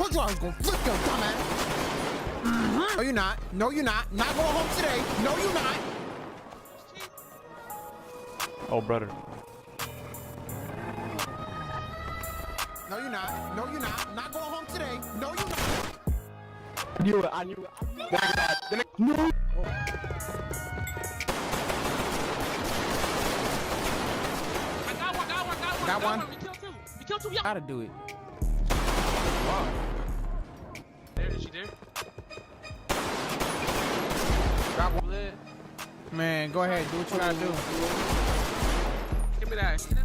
Told you I was gonna flip your dumb ass. No, you're not. No, you're not. Not going home today. No, you're not. Oh, brother. No, you're not. No, you're not. Not going home today. No, you're not. I knew it. I knew it. No. Got one. We killed two. Gotta do it. Wow. There, is she there? Got one. Man, go ahead. Do what you gotta do. Give me that.